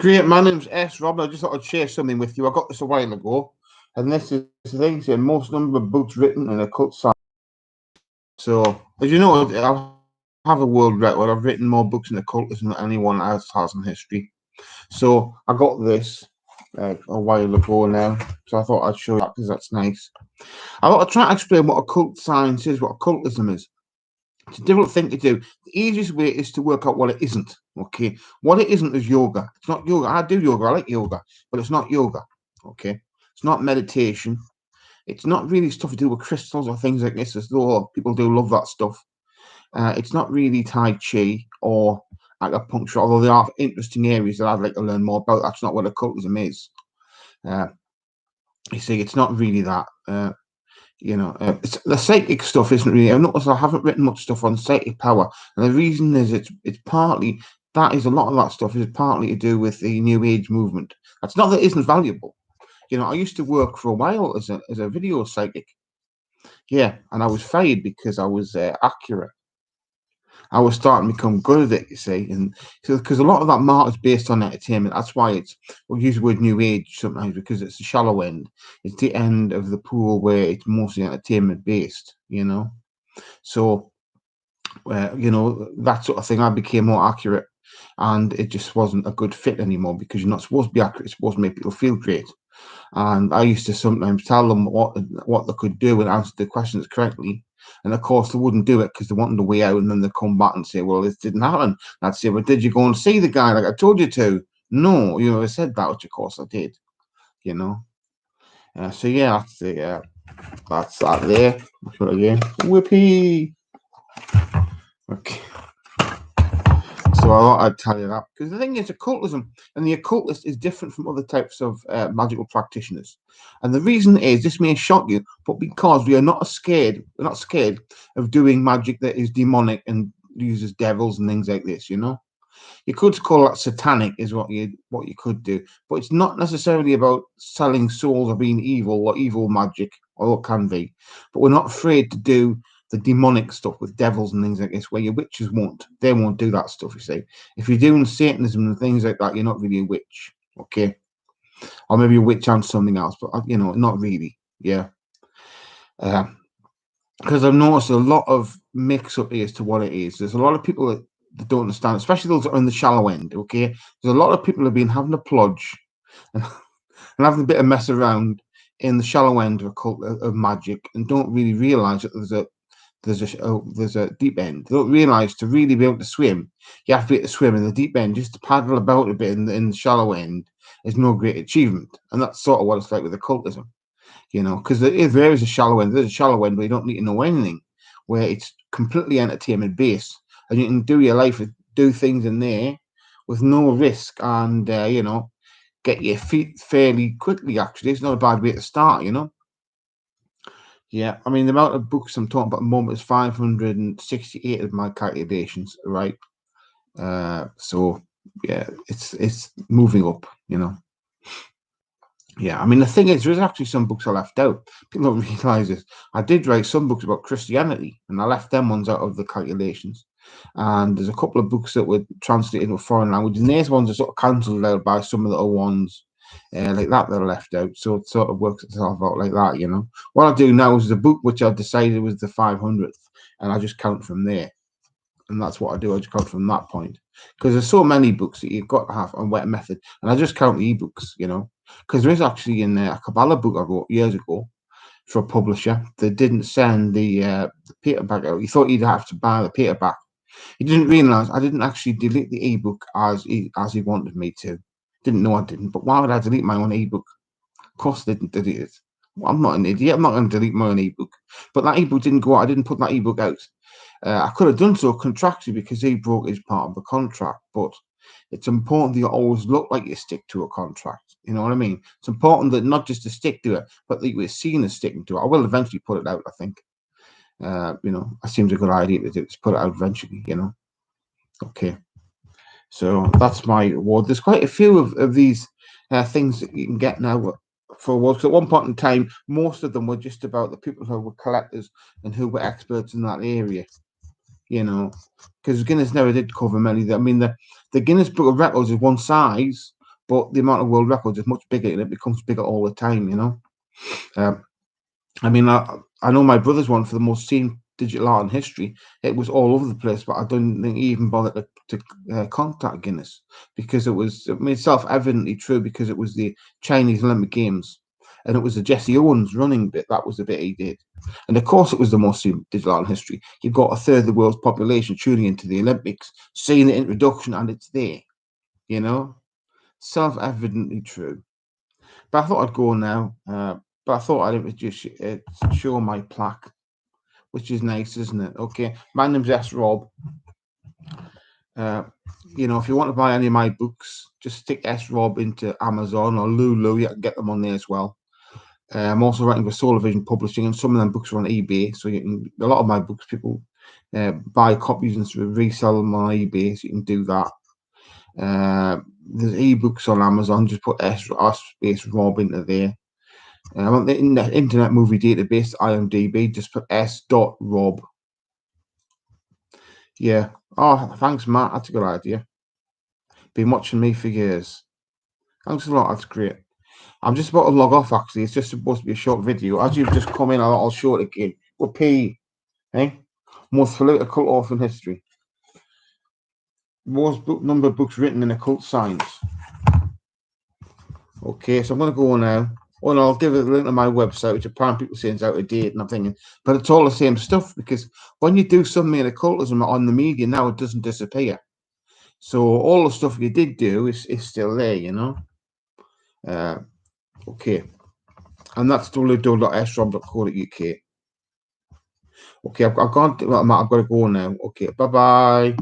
Great, my name's S. Rob. I just thought I'd share something with you. I got this a while ago, and this is the thing saying most number of books written in occult science. So, as you know, I have a world record. I've written more books in occultism than anyone else has in history. So, I got this a while ago now. So, I thought I'd show you that because that's nice. I want to try to explain what occult science is, what occultism is. It's a difficult thing to do. The easiest way is to work out what it isn't. Okay, what it isn't is yoga. It's not yoga. I do yoga. I like yoga, but it's not yoga. Okay, it's not meditation. It's not really stuff to do with crystals or things like this. As though people do love that stuff. It's not really Tai Chi or acupuncture, although there are interesting areas that I'd like to learn more about. That's not what occultism is. Uh, you see, it's not really that. It's, the psychic stuff isn't really. I've noticed I haven't written much stuff on psychic power, and the reason is it's partly that is a lot of that stuff is partly to do with the New Age movement. That's not that it isn't valuable. I used to work for a while as a video psychic. Yeah, and I was fired because I was accurate. I was starting to become good at it, you see, and so because a lot of that market is based on entertainment. That's why we use the word new age sometimes because it's the shallow end. It's the end of the pool where it's mostly entertainment based. So that sort of thing. I became more accurate, and it just wasn't a good fit anymore because you're not supposed to be accurate. It's supposed to make people feel great. And I used to sometimes tell them what they could do and answer the questions correctly. And of course, they wouldn't do it because they wanted to way out. And then they come back and say, "Well, this didn't happen." And I'd say, "Well, did you go and see the guy like I told you to?" No, I said that, which of course I did. You know. So yeah, that's that there. Again, whippy. Okay. So I thought I'd tell you that because the thing is, occultism and the occultist is different from other types of magical practitioners, and the reason is this may shock you, but because we're not scared of doing magic that is demonic and uses devils and things like this. You could call that satanic, is what you could do, but it's not necessarily about selling souls or being evil or evil magic, although it can be. But we're not afraid to do the demonic stuff with devils and things like this, where your witches won't. They won't do that stuff, you see. If you're doing Satanism and things like that, you're not really a witch, okay? Or maybe a witch and something else, but not really, yeah. Because I've noticed a lot of mix-up as to what it is. There's a lot of people that don't understand, especially those that are in the shallow end, okay? There's a lot of people who've been having a plodge and, and having a bit of mess around in the shallow end of occult of magic and don't really realise that there's a deep end. They don't realise to really be able to swim, you have to be able to swim in the deep end. Just to paddle about a bit in the shallow end is no great achievement. And that's sort of what it's like with occultism, because there is a shallow end. There's a shallow end where you don't need to know anything, where it's completely entertainment based and you can do your life, do things in there with no risk and, get your feet fairly quickly, actually. It's not a bad way to start, Yeah, I mean, the amount of books I'm talking about at the moment is 568 of my calculations, right? So yeah, it's moving up, Yeah, I mean, the thing is, there's actually some books I left out. People don't realize this. I did write some books about Christianity, and I left them ones out of the calculations. And there's a couple of books that were translated into a foreign language, and these ones are sort of cancelled out by some of the other ones like that are left out. So it sort of works itself out like that, What I do now is the book which I decided was the 500th, and I just count from there. And that's what I do. I just count from that point because there's so many books that you've got to have on wet method, and I just count the ebooks, because there is actually in a Kabbalah book I wrote years ago for a publisher that didn't send the paperback out. He thought he'd have to buy the paperback. He didn't realize I didn't actually delete the ebook as he wanted me to. Didn't know I didn't, but why would I delete my own ebook? Of course I didn't delete it. Well, I'm not an idiot. I'm not going to delete my own ebook. But that ebook didn't go out. I didn't put that ebook out. I could have done so contractually because he broke his part of the contract, but it's important that you always look like you stick to a contract. You know what I mean? It's important that not just to stick to it, but that you were seen as sticking to it. I will eventually put it out, I think. That seems a good idea to do, to put it out eventually, Okay. So that's my award. There's quite a few of these things that you can get now for awards. At one point in time, most of them were just about the people who were collectors and who were experts in that area. Because Guinness never did cover many. I mean, the Guinness Book of Records is one size, but the amount of world records is much bigger, and it becomes bigger all the time. You know. I mean, I know my brother's one for the most seen digital art in history. It was all over the place, but I don't think he even bothered to contact Guinness because it was, I mean, self-evidently true because it was the Chinese Olympic Games and it was the Jesse Owens running bit. That was the bit he did. And of course, it was the most seen digital art in history. You've got a third of the world's population tuning into the Olympics, seeing the introduction, and it's there, you know, self-evidently true. But I thought I'd go now. But I thought I'd just show my plaque, which is nice, isn't it? Okay, my name's S. Rob. You know, if you want to buy any of my books, just stick S. Rob into Amazon or Lulu. You can get them on there as well. I'm also writing for Solar Vision Publishing, and some of them books are on eBay. So you can, a lot of my books, people buy copies and sort of resell them on eBay. So you can do that. There's ebooks on Amazon. Just put S space Rob into there. I want the Internet Movie Database, IMDb. Just put S.Rob. Yeah. Oh, thanks, Matt. That's a good idea. Been watching me for years. Thanks a lot. That's great. I'm just about to log off, actually. It's just supposed to be a short video. As you've just come in, I'll show it again. We'll P. Eh? Most political author in history. Most number of books written in occult science. Okay, so I'm going to go now. Oh, and I'll give it a link to my website, which apparently people say is out of date, and I'm thinking, but it's all the same stuff because when you do something in occultism on the media now, it doesn't disappear. So all the stuff you did do is still there, you know. Okay, and that's www.srob.co.uk. Okay, I've got to go now. Okay, bye bye.